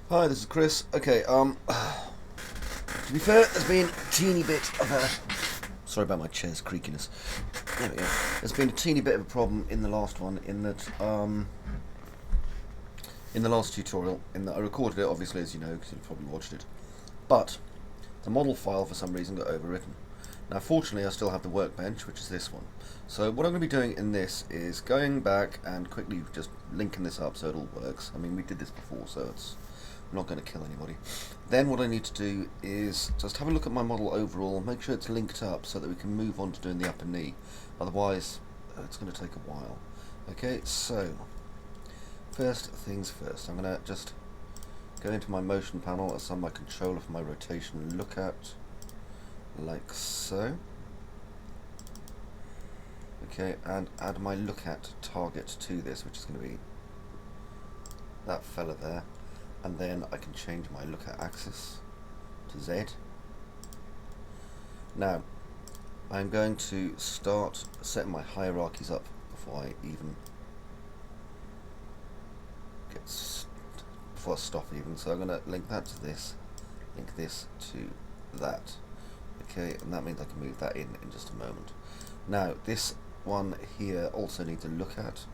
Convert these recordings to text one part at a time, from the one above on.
Hi, this is Chris. Okay, to be fair, there's been a teeny bit of a... Sorry about my chair's creakiness. There we go. There's been a teeny bit of a problem in the last one, in that, in the last tutorial, in that I recorded it, obviously, as you know, because you've probably watched it. But, the model file, for some reason, got overwritten. Now, fortunately, I still have the workbench, which is this one. So, what I'm going to be doing in this is going back and quickly just linking this up so it all works. I mean, we did this before, so it's... I'm not going to kill anybody. Then what I need to do is just have a look at my model overall, make sure it's linked up so that we can move on to doing the upper knee. Otherwise, it's going to take a while. Okay, so first things first, I'm going to just go into my motion panel, assign my controller for my rotation and look at, like so. Okay, and add my look at target to this, which is going to be that fella there. And then I can change my look at axis to Z. Now, I'm going to start setting my hierarchies up before I even before I stop even. So I'm going to link that to this, link this to that. Okay, and that means I can move that in just a moment. Now, this one here also needs a look at,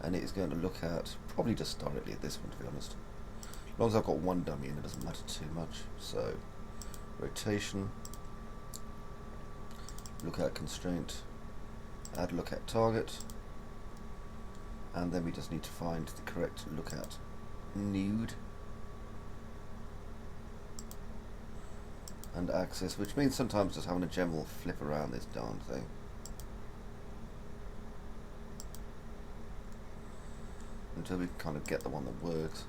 and it is going to look at probably just directly at this one, to be honest. As long as I've got one dummy in, it doesn't matter too much. So, rotation, look at constraint, add look at target, and then we just need to find the correct look at nude and axis, which means sometimes just having a general flip around this darn thing. Until we kind of get the one that works.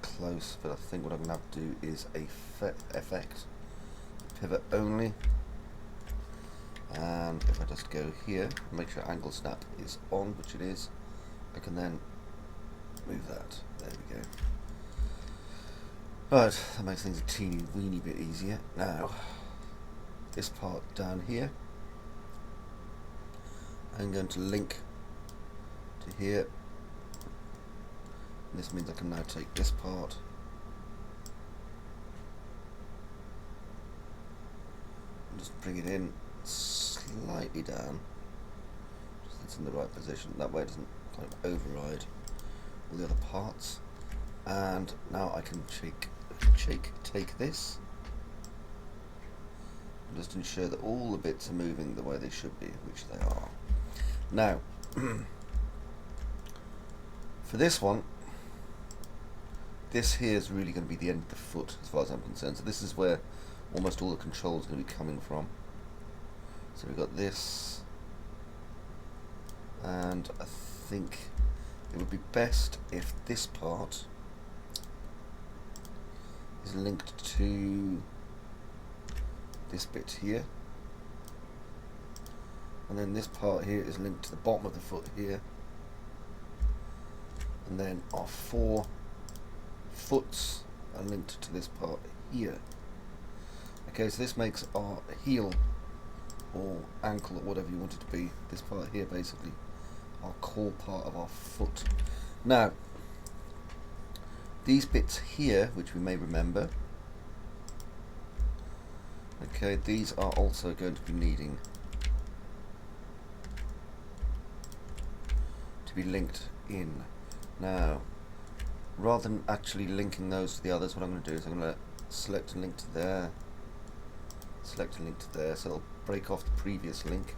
Close, but I think what I'm going to have to do is a effect, pivot only, and if I just go here, make sure angle snap is on, which it is, I can then move that. There we go. Right, that makes things a teeny weeny bit easier. Now, this part down here, I'm going to link to here. This means I can now take this part and just bring it in slightly down, just so it's in the right position. That way it doesn't kind of override all the other parts. And now I can take this and just ensure that all the bits are moving the way they should be, which they are. Now, for this one, this here is really going to be the end of the foot as far as I'm concerned. So this is where almost all the control is going to be coming from. So we've got this, and I think it would be best if this part is linked to this bit here, and then this part here is linked to the bottom of the foot here, and then our four foots are linked to this part here. Okay, so this makes our heel or ankle or whatever you want it to be, this part here basically, our core part of our foot. Now, these bits here, which we may remember, okay, these are also going to be needing to be linked in. Now, rather than actually linking those to the others, what I'm going to do is I'm going to select a link to there, select a link to there, so it'll break off the previous link,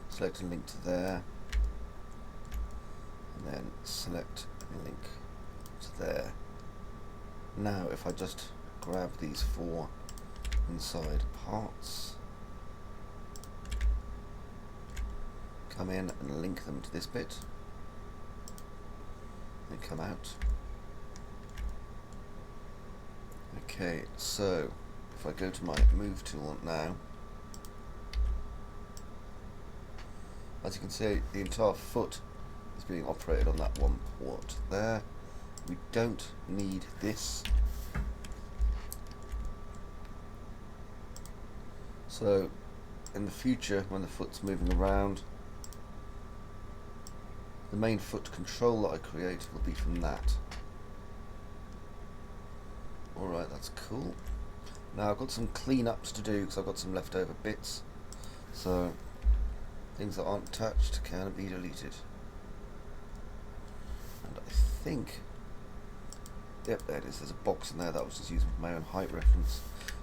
select a link to there, and then select a link to there. Now if I just grab these four inside parts, come in and link them to this bit, they come out. Okay, so if I go to my move tool now, as you can see, the entire foot is being operated on that one port there. We don't need this, so in the future when the foot's moving around, the main foot control that I create will be from that. Alright, that's cool. Now I've got some cleanups to do because I've got some leftover bits. So things that aren't touched can be deleted. And I think, yep, there it is. There's a box in there that I was just using for my own height reference.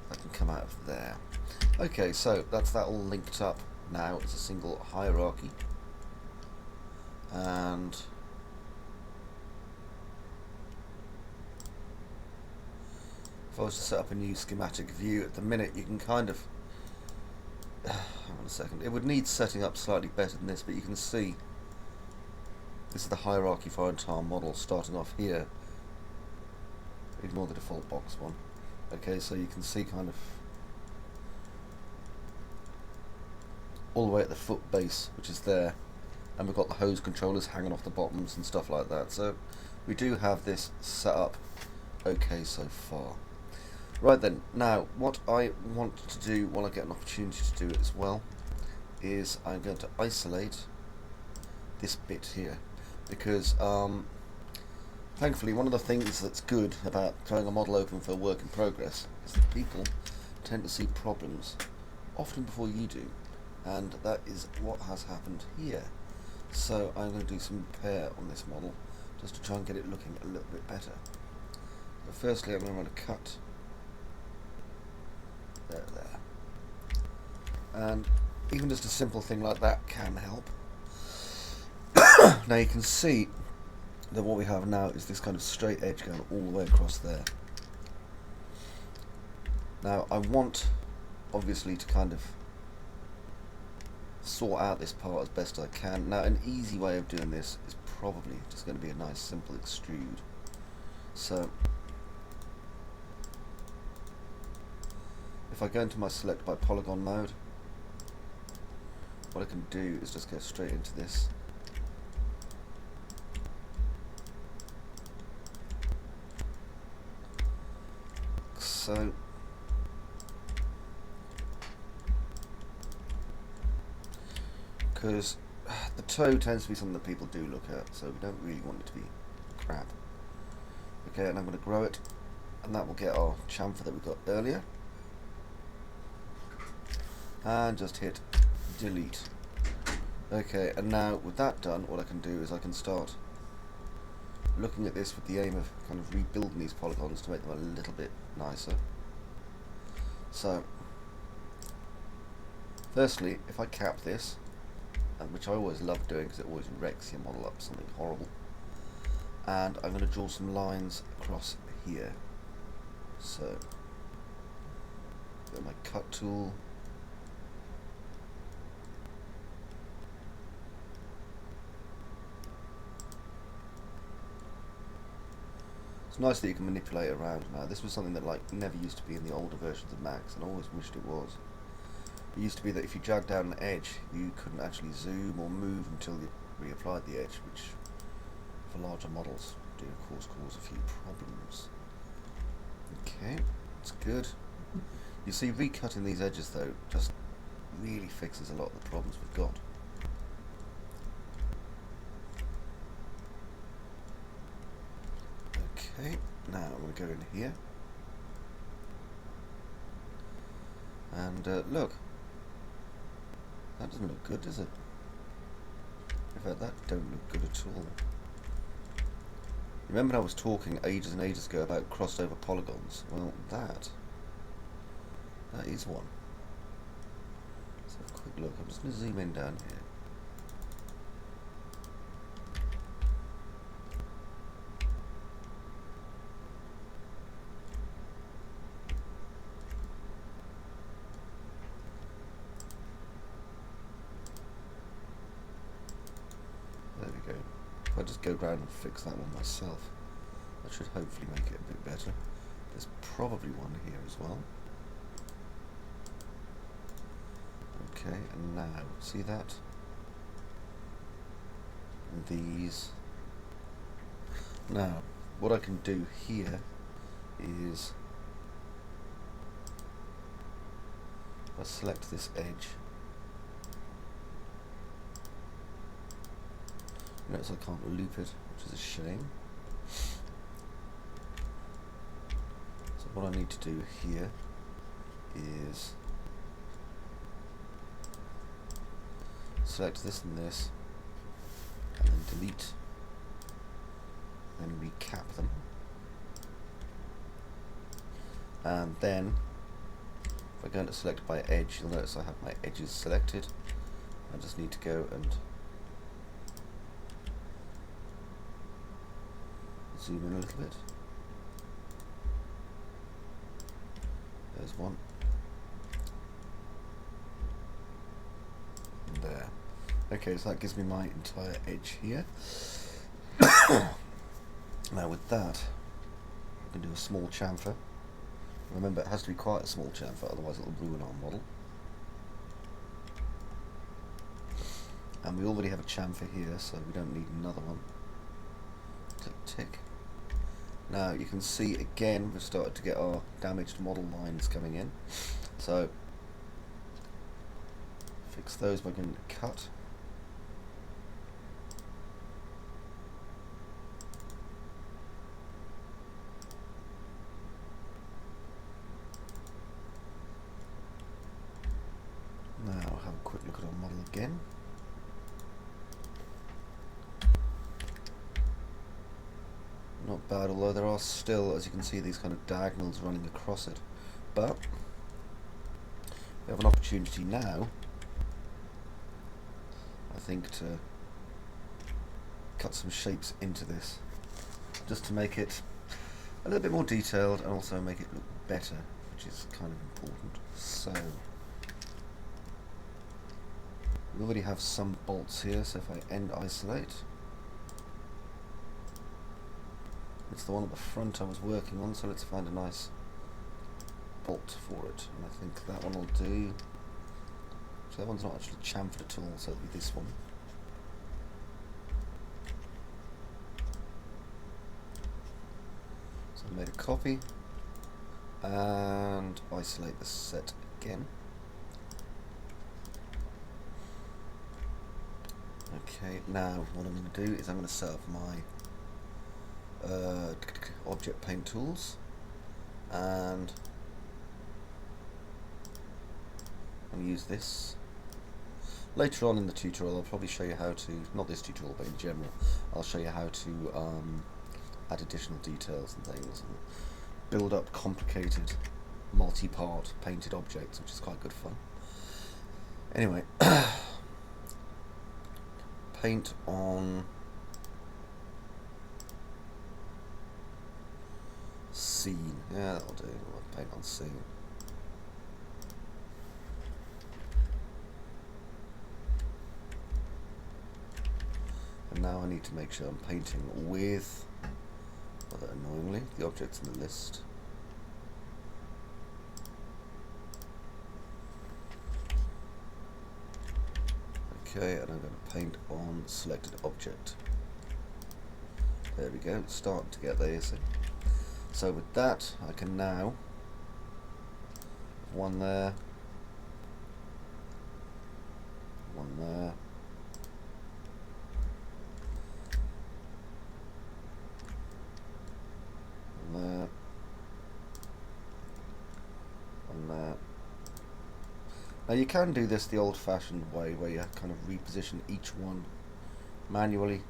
That can come out of there. Okay, so that's that all linked up now. It's a single hierarchy. And if I was to set up a new schematic view at the minute, you can kind of hang on a second, it would need setting up slightly better than this, but you can see this is the hierarchy for our entire model, starting off here. Ignore the default box one. Okay, so you can see kind of all the way at the foot base, which is there, and we've got the hose controllers hanging off the bottoms and stuff like that. So we do have this set up okay so far. Right then, now what I want to do while I get an opportunity to do it as well is I'm going to isolate this bit here, because thankfully one of the things that's good about throwing a model open for work in progress is that people tend to see problems often before you do, and that is what has happened here. So I'm going to do some repair on this model just to try and get it looking a little bit better. So firstly I'm going to run a cut there, and even just a simple thing like that can help. Now you can see that what we have now is this kind of straight edge going all the way across there. Now I want obviously to kind of sort out this part as best I can. Now an easy way of doing this is probably just going to be a nice simple extrude. So if I go into my select by polygon mode, what I can do is just go straight into this. So because the toe tends to be something that people do look at, so we don't really want it to be crap. Okay, and I'm going to grow it, and that will get our chamfer that we got earlier. And just hit delete. Okay, and now with that done, what I can do is I can start looking at this with the aim of kind of rebuilding these polygons to make them a little bit nicer. So firstly, if I cap this, which I always love doing because it always wrecks your model up something horrible, and I'm going to draw some lines across here. So got my cut tool, it's nice that you can manipulate around now. This was something that like never used to be in the older versions of Max, and I always wished it was. It used to be that if you dragged down an edge, you couldn't actually zoom or move until you reapplied the edge, which for larger models do of course cause a few problems. Okay, that's good. You see, recutting these edges though just really fixes a lot of the problems we've got. Okay, now I'm going to go in here and look, that doesn't look good, does it? In fact, that don't look good at all. Remember I was talking ages and ages ago about crossed over polygons? Well, that is one. Let's have a quick look. I'm just going to zoom in down here. There we go. If I just go around and fix that one myself, that should hopefully make it a bit better. There's probably one here as well. Okay, and now, see that? And these. Now, what I can do here is, if I select this edge, Notice I can't loop it, which is a shame. So what I need to do here is select this and this, and then delete, and recap them. And then if I go into select by edge, you'll notice I have my edges selected. I just need to go and zoom in a little bit. There's one. And there. Okay, so that gives me my entire edge here. Now with that, I can do a small chamfer. Remember, it has to be quite a small chamfer, otherwise it will ruin our model. And we already have a chamfer here, so we don't need another one. Click tick. Now you can see again we've started to get our damaged model lines coming in. So fix those by going to cut. Now have a quick look at our model again. Not bad, although there are still, as you can see, these kind of diagonals running across it. But we have an opportunity now, I think, to cut some shapes into this, just to make it a little bit more detailed and also make it look better, which is kind of important. So we already have some bolts here, so if I end isolate, it's the one at the front I was working on, so let's find a nice bolt for it, and I think that one will do. So that one's not actually chamfered at all, so it'll be this one. So I made a copy and isolate the set again. Okay, now what I'm going to do is I'm going to set up my object paint tools, and I'm going to use this. Later on in the tutorial I'll probably show you how to, not this tutorial but in general, I'll show you how to add additional details and things and build up complicated multi-part painted objects, which is quite good fun. Anyway, paint on scene. Yeah, that'll do. We'll paint on scene. And now I need to make sure I'm painting with, rather annoyingly, the objects in the list. Okay, and I'm going to paint on selected object. There we go, it's starting to get there, you see. So with that, I can now, one there, one there, one there, one there. Now you can do this the old-fashioned way, where you kind of reposition each one manually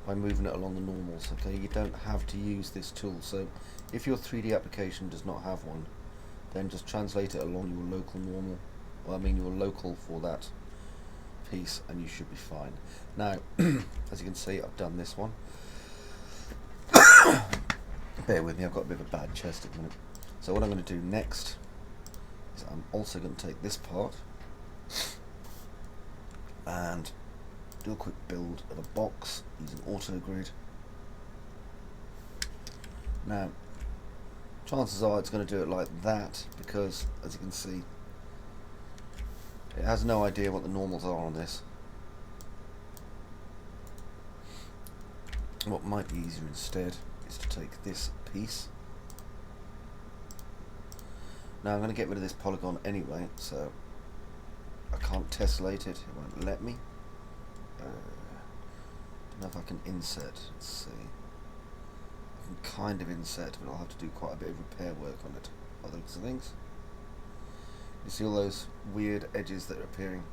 by moving it along the normals. Okay, you don't have to use this tool. So if your 3D application does not have one, then just translate it along your local normal, well, I mean your local for that piece, and you should be fine. Now, as you can see, I've done this one. Bear with me, I've got a bit of a bad chest at the minute. So what I'm going to do next is I'm also going to take this part and do a quick build of a box using auto grid. Now, chances are it's going to do it like that because, as you can see, it has no idea what the normals are on this. What might be easier instead is to take this piece. Now I'm going to get rid of this polygon anyway, so I can't tessellate it, it won't let me. know if I can inset. Let's see. I can kind of inset, but I'll have to do quite a bit of repair work on it. Other things. You see all those weird edges that are appearing.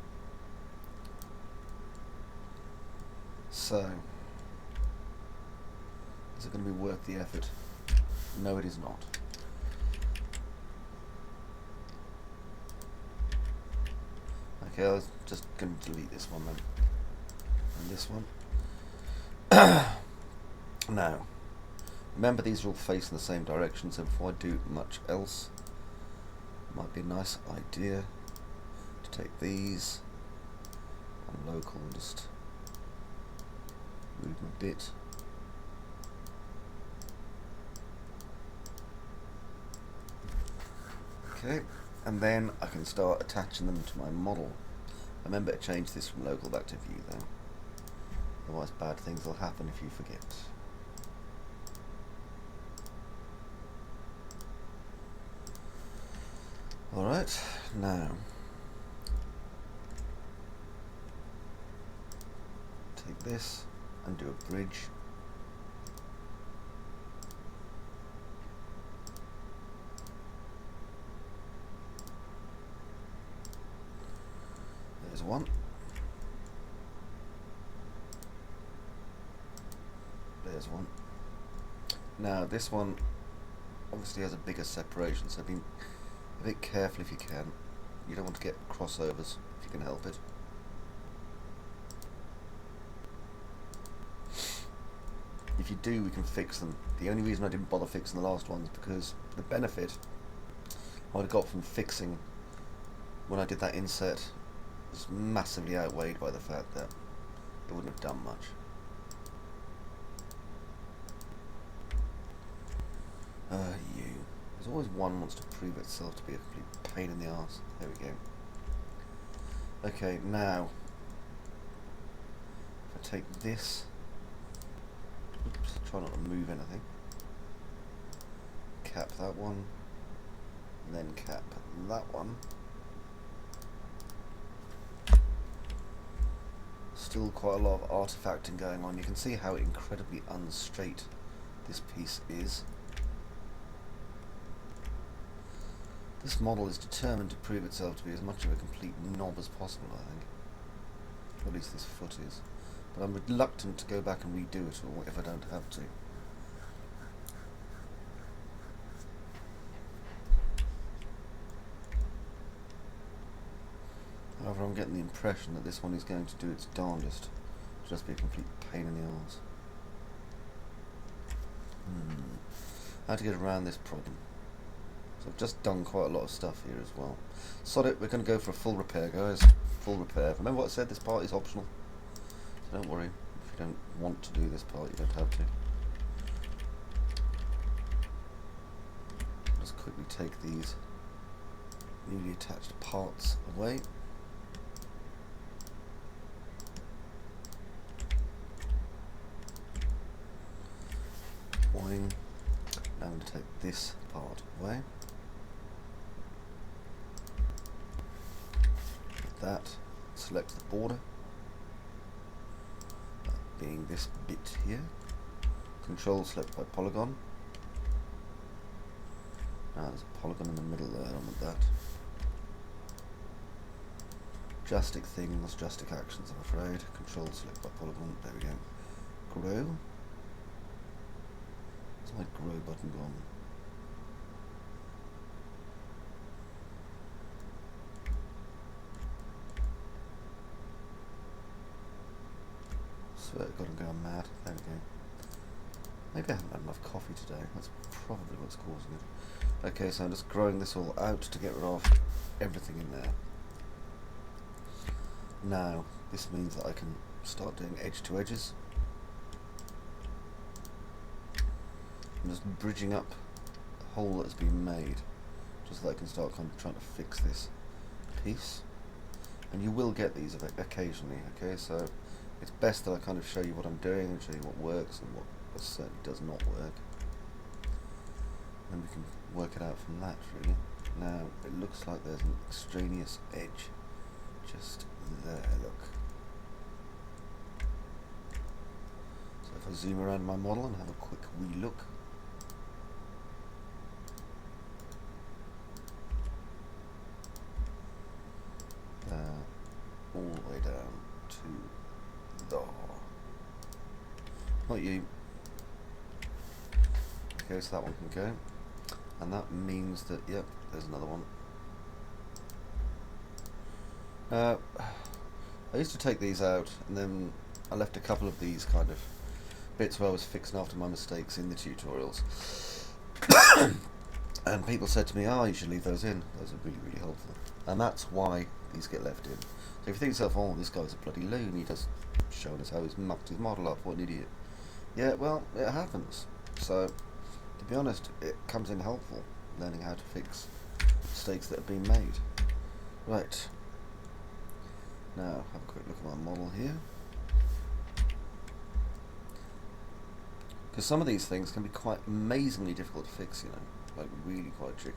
So, is it going to be worth the effort? No, it is not. Okay, I was just going to delete this one then. And this one. Now, remember these are all facing the same direction, so before I do much else, it might be a nice idea to take these on local and just move them a bit. Okay, and then I can start attaching them to my model. Remember to change this from local back to view though, otherwise bad things will happen if you forget. Alright, now take this and do a bridge. There's one. There's one. Now this one obviously has a bigger separation, so be a bit careful if you can. You don't want to get crossovers if you can help it. If you do, we can fix them. The only reason I didn't bother fixing the last one is because the benefit I would have got from fixing when I did that inset was massively outweighed by the fact that it wouldn't have done much. You. There's always one wants to prove itself to be a complete pain in the arse. There we go. Okay, now if I take this, oops, try not to move anything, cap that one, and then cap that one. Still quite a lot of artifacting going on. You can see how incredibly unstraight this piece is. This model is determined to prove itself to be as much of a complete knob as possible, I think. Or at least this foot is. But I'm reluctant to go back and redo it all if I don't have to. However, I'm getting the impression that this one is going to do its darndest to just be a complete pain in the arse. How to get around this problem? So I've just done quite a lot of stuff here as well. Sod it, we're going to go for a full repair, guys. Full repair. Remember what I said, this part is optional. So don't worry, if you don't want to do this part, you don't have to. Just quickly take these newly attached parts away. Boing. Now I'm going to take this part away. That, select the border, that being this bit here, control select by polygon. Now there's a polygon in the middle there, I don't want that. Drastic things, drastic actions I'm afraid, control select by polygon, there we go. Grow, where's my grow button gone? Swear to God I'm going mad. There we go. Maybe I haven't had enough coffee today. That's probably what's causing it. Okay, so I'm just growing this all out to get rid of everything in there. Now, this means that I can start doing edge to edges. I'm just bridging up a hole that's been made, just so that I can start kind of trying to fix this piece. And you will get these occasionally, okay? So it's best that I kind of show you what I'm doing and show you what works and what certainly does not work. And we can work it out from that, really. Now, it looks like there's an extraneous edge just there, look. If I zoom around my model and have a quick wee look. All the way down to the... Not you. Okay, so that one can go. And that means that, yep, there's another one. I used to take these out, and then I left a couple of these kind of bits where I was fixing after my mistakes in the tutorials. And people said to me, oh, you should leave those in. Those are really, really helpful. And that's why these get left in. So if you think to yourself, oh, this guy's a bloody loon, he just showing us how he's mucked his model up, what an idiot. Yeah, well, it happens. So, to be honest, it comes in helpful, learning how to fix mistakes that have been made. Right. Now, have a quick look at my model here. Because some of these things can be quite amazingly difficult to fix, you know, like really quite tricky.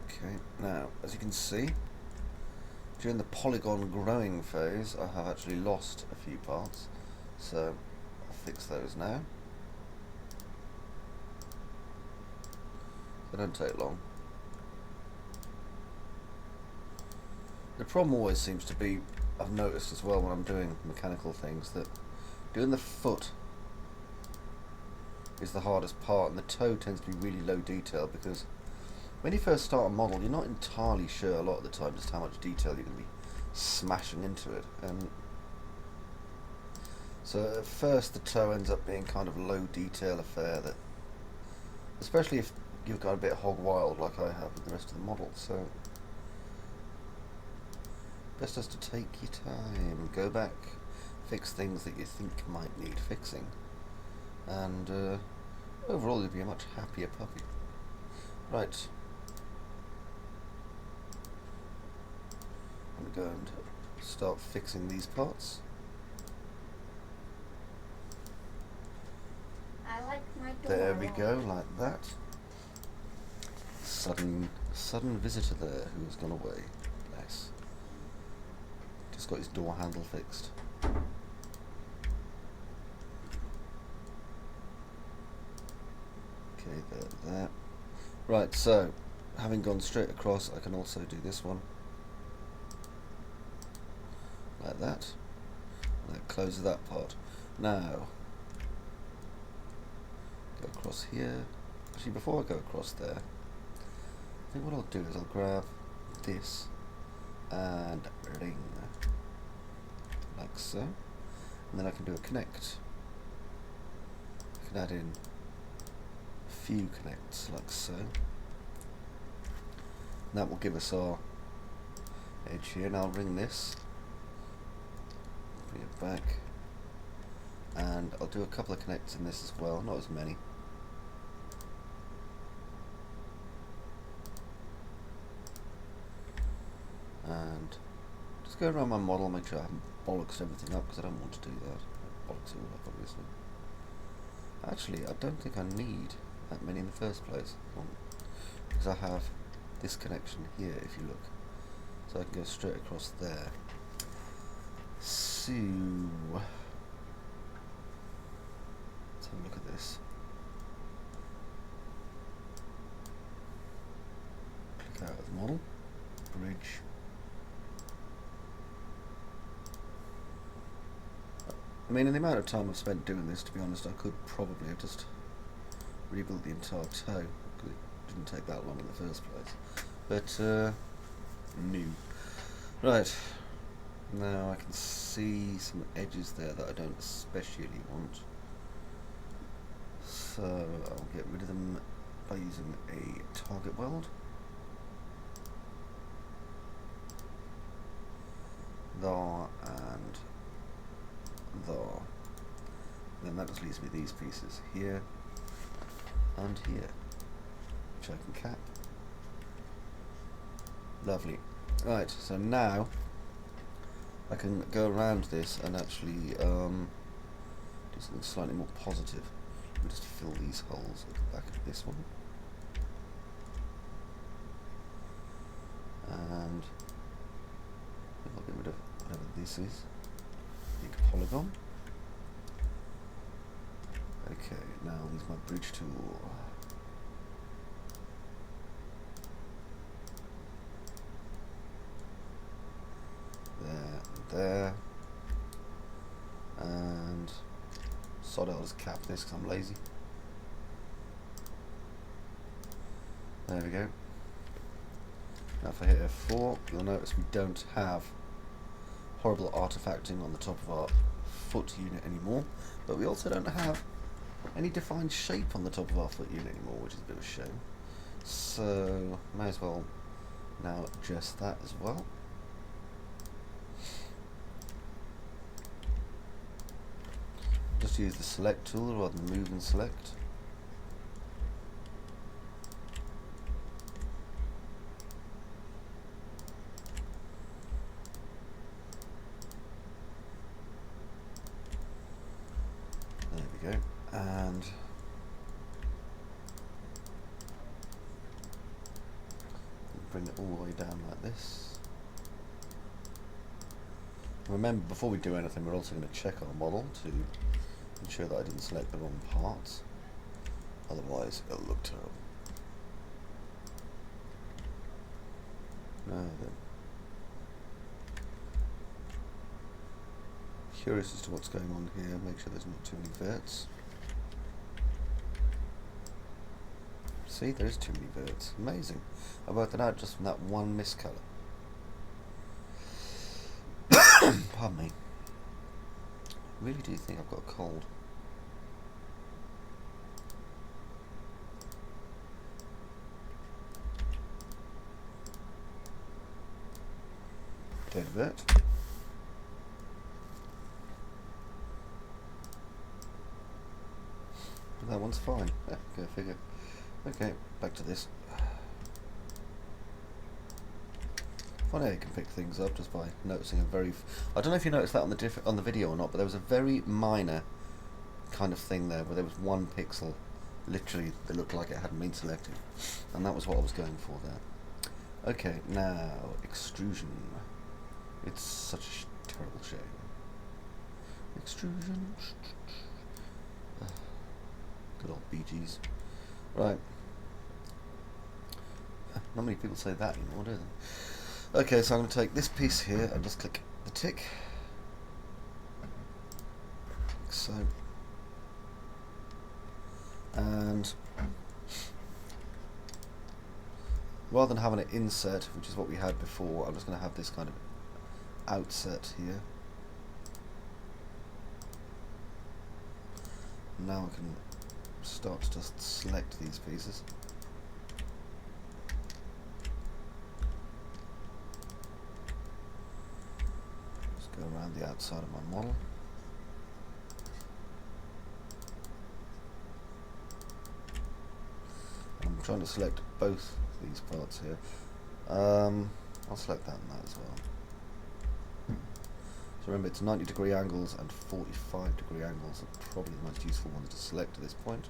Okay, now, as you can see, during the polygon growing phase, I have actually lost a few parts, so I'll fix those now. They don't take long. The problem always seems to be, I've noticed as well when I'm doing mechanical things, that doing the foot is the hardest part, and the toe tends to be really low detail, because when you first start a model, you're not entirely sure a lot of the time just how much detail you're going to be smashing into it. And so at first the toe ends up being kind of a low detail affair, that, especially if you've got a bit hog wild like I have with the rest of the model. So best just to take your time, go back, fix things that you think might need fixing, and overall you'll be a much happier puppy. Right. I'm going to start fixing these parts. I like my door. There we go, like that. Sudden visitor there who has gone away. Nice. Just got his door handle fixed. Okay, there. Right, so having gone straight across, I can also do this one. Like that. And that closes that part. Now, go across here. Actually, before I go across there, I think what I'll do is I'll grab this and ring, like so. And then I can do a connect. I can add in a few connects, like so. And that will give us our edge here. And I'll ring this. Bring it back, and I'll do a couple of connects in this as well, not as many. And just go around my model, make sure I haven't bollocksed everything up, because I don't want to do that. Bollocks it all up, obviously. Actually, I don't think I need that many in the first place, because I have this connection here, if you look. So I can go straight across there. So, let's have a look at this. Click out of the model, bridge. I mean, in the amount of time I've spent doing this, to be honest, I could probably have just rebuilt the entire toe, because it didn't take that long in the first place. But, new. Right. Now I can see some edges there that I don't especially want, so I'll get rid of them by using a target weld. There and there. Then that just leaves me these pieces here and here, which I can cap. Lovely. Right, so now I can go around this and actually do something slightly more positive. Let me just fill these holes at the back of this one. And this is. Big polygon. Okay, now I'll use my bridge tool. There. And sod it, I'll just cap this because I'm lazy. There we go. Now if I hit F4, you'll notice we don't have horrible artifacting on the top of our foot unit anymore, but we also don't have any defined shape on the top of our foot unit anymore, which is a bit of a shame. So may as well now adjust that as well. Just use the select tool rather than move and select. There we go. And bring it all the way down like this. Remember, before we do anything, we're also going to check our model to ensure that I didn't select the wrong parts. Otherwise, it'll look terrible. Now then. Curious as to what's going on here. Make sure there's not too many verts. See, there is too many verts. Amazing. I worked it out just from that one miscolour. Pardon me. I really do think I've got a cold. Dead vert. That one's fine. Go figure. Okay, back to this. Funny how you can pick things up just by noticing a very... I don't know if you noticed that on the video or not, but there was a very minor kind of thing there where there was one pixel, literally, that looked like it hadn't been selected, and that was what I was going for there. Okay, now extrusion. It's such a terrible shame. Extrusion. Good old Bee Gees. Right. Not many people say that anymore, do they? Okay, so I'm going to take this piece here and just click the tick. Like so. And rather than having an inset, which is what we had before, I'm just going to have this kind of outset here. Now I can start to just select these pieces. Just go around the outside of my model. I'm trying to select both these parts here. I'll select that and that as well. So remember, it's 90-degree angles and 45-degree angles are probably the most useful ones to select at this point.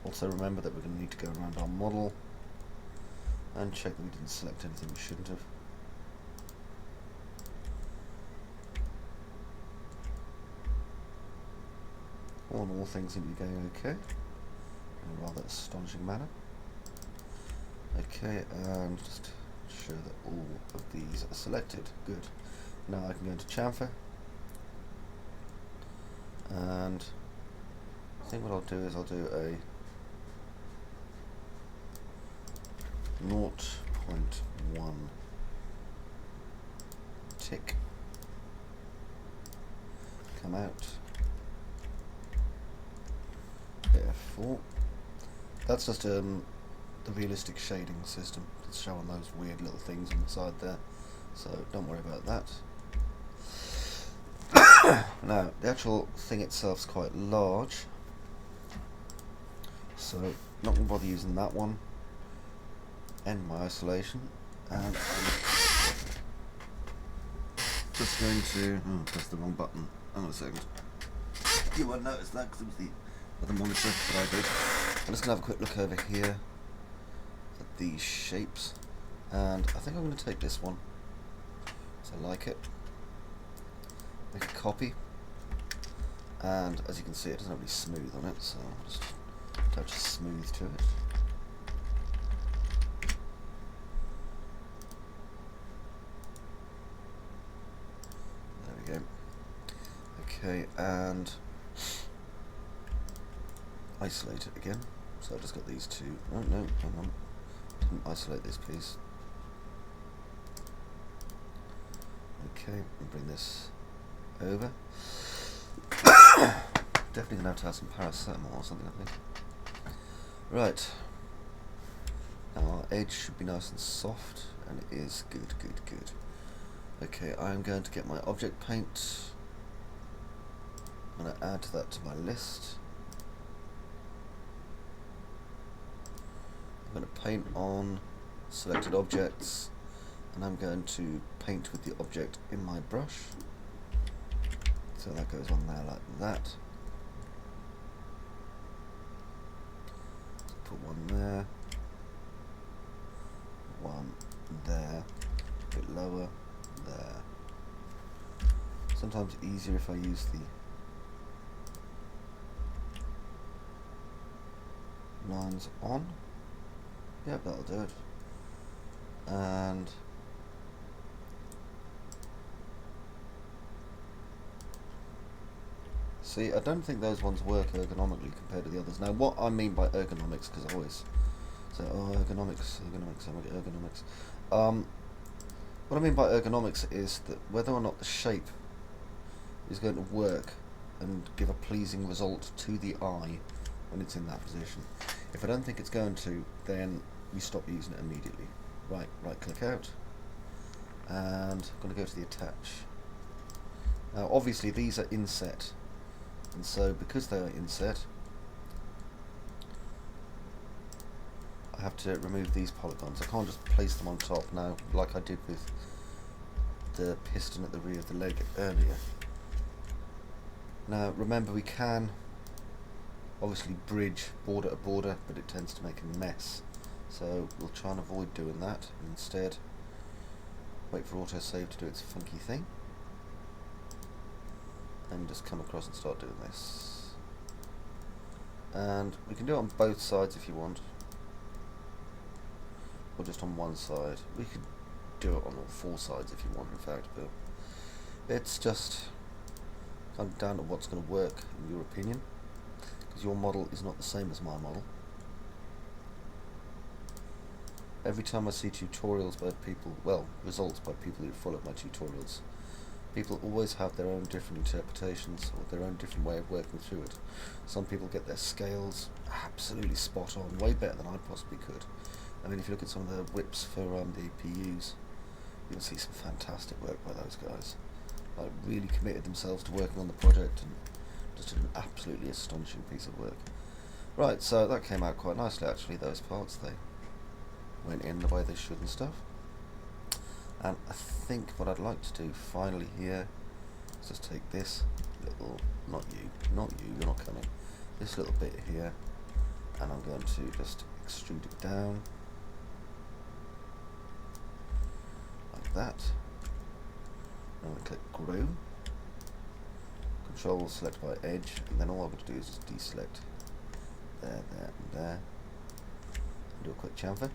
Also remember that we're going to need to go around our model and check that we didn't select anything we shouldn't have. All in all, things seem to be going okay in a rather astonishing manner. Okay, and just show that all of these are selected. Good. Now I can go into chamfer, and I think what I'll do is I'll do a 0.1 tick, come out, F4. That's just the realistic shading system. It's showing those weird little things on the side there, so don't worry about that. Now, the actual thing itself is quite large, so not going to bother using that one. End my isolation, and I'm just going to press the wrong button. Hang on a second. You won't notice that because it was the other monitor that I did. I'm just going to have a quick look over here at these shapes. And I think I'm going to take this one, because I like it. Make a copy. And as you can see, it doesn't have any smooth on it, so I'll just attach a smooth to it. There we go. Okay, and isolate it again. So I've just got these two. Oh no, hang on. Didn't isolate this piece. Okay, and bring this over. Definitely gonna have some paracetamol or something, I think. Right. Now our edge should be nice and soft, and it is good. Okay, I'm going to get my object paint. I'm going to add that to my list. I'm going to paint on selected objects, and I'm going to paint with the object in my brush. So that goes on there like that. Put one there, one there, a bit lower, there. Sometimes easier if I use the lines on. Yep, that'll do it. And see, I don't think those ones work ergonomically compared to the others. Now, what I mean by ergonomics, because I always say, oh, ergonomics, what I mean by ergonomics is that whether or not the shape is going to work and give a pleasing result to the eye when it's in that position. If I don't think it's going to, then we stop using it immediately. Right click out, and I'm going to go to the attach. Now obviously these are inset, and so because they are inset, I have to remove these polygons. I can't just place them on top now like I did with the piston at the rear of the leg earlier. Now remember, we can obviously bridge border to border, but it tends to make a mess, so we'll try and avoid doing that, and instead wait for autosave to do its funky thing, and just come across and start doing this. And we can do it on both sides if you want, or just on one side. We could do it on all four sides if you want, in fact, but it's just kind of down to what's going to work in your opinion, because your model is not the same as my model. Every time I see tutorials by people, well, results by people who follow my tutorials, people always have their own different interpretations or their own different way of working through it. Some people get their scales absolutely spot on, way better than I possibly could. I mean, if you look at some of the whips for the PUs, you'll see some fantastic work by those guys. Like, really committed themselves to working on the project and just did an absolutely astonishing piece of work. Right, so that came out quite nicely actually, those parts. They went in the way they should and stuff. And I think what I'd like to do finally here is just take this little, not you, you're not coming, this little bit here, and I'm going to just extrude it down like that. I'm going to click Grow, Control select by edge, and then all I'm going to do is just deselect there, there, and there, and do a quick chamfer.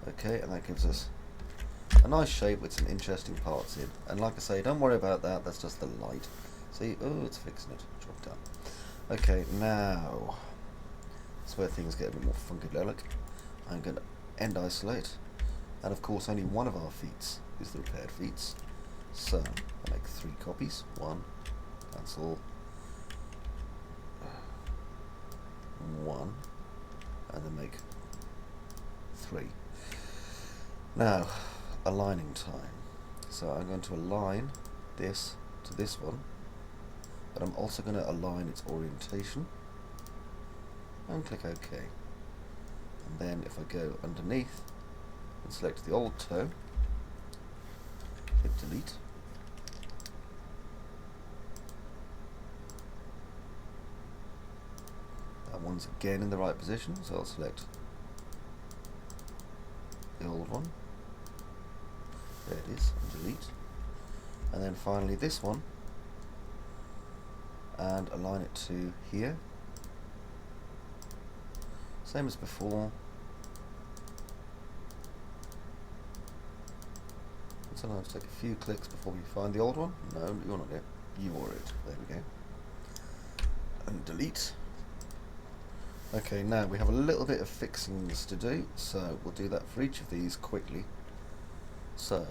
Okay, and that gives us a nice shape with some interesting parts in. And like I say, don't worry about that, that's just the light. See, oh, it's fixing it. Drop down. Okay, now, that's where things get a bit more funkadelic. I'm going to end isolate. And of course, only one of our feats is the repaired feats. So, I make 3 copies. 1, cancel. 1, and then make 3. Now, aligning time. So I'm going to align this to this one, but I'm also going to align its orientation, and click OK. And then if I go underneath and select the old toe, hit delete, that one's again in the right position, so I'll select the old one. There it is, and delete. And then finally this one, and align it to here. Same as before. Sometimes take a few clicks before we find the old one. No, you're not there. You are it. There we go. And delete. Okay, now we have a little bit of fixings to do, so we'll do that for each of these quickly. So,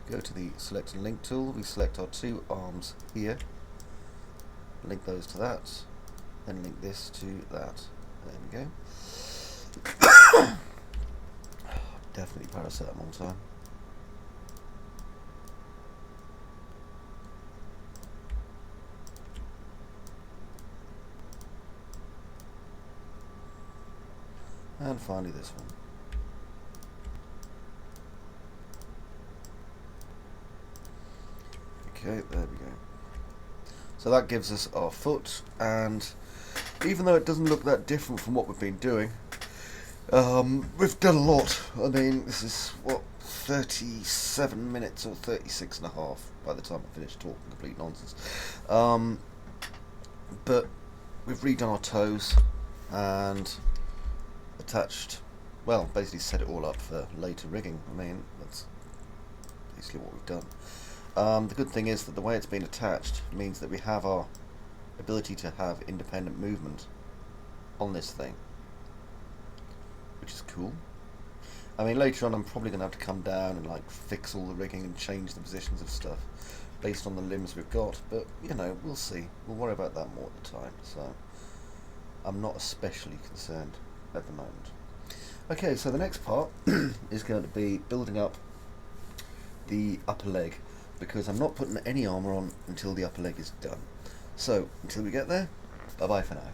go to the select and link tool, we select our two arms here, link those to that, then link this to that. There we go. Definitely paracetamol time. And finally this one. Okay, there we go. So that gives us our foot, and even though it doesn't look that different from what we've been doing, we've done a lot. I mean, this is, what, 37 minutes or 36 and a half by the time I finish talking complete nonsense. But we've redone our toes and attached, well, basically set it all up for later rigging. I mean, that's basically what we've done. The good thing is that the way it's been attached means that we have our ability to have independent movement on this thing, which is cool. I mean, later on I'm probably going to have to come down and like fix all the rigging and change the positions of stuff based on the limbs we've got, but you know, we'll see. We'll worry about that more at the time, so I'm not especially concerned at the moment. Okay, so the next part is going to be building up the upper leg, because I'm not putting any armour on until the upper leg is done. So, until we get there, bye bye for now.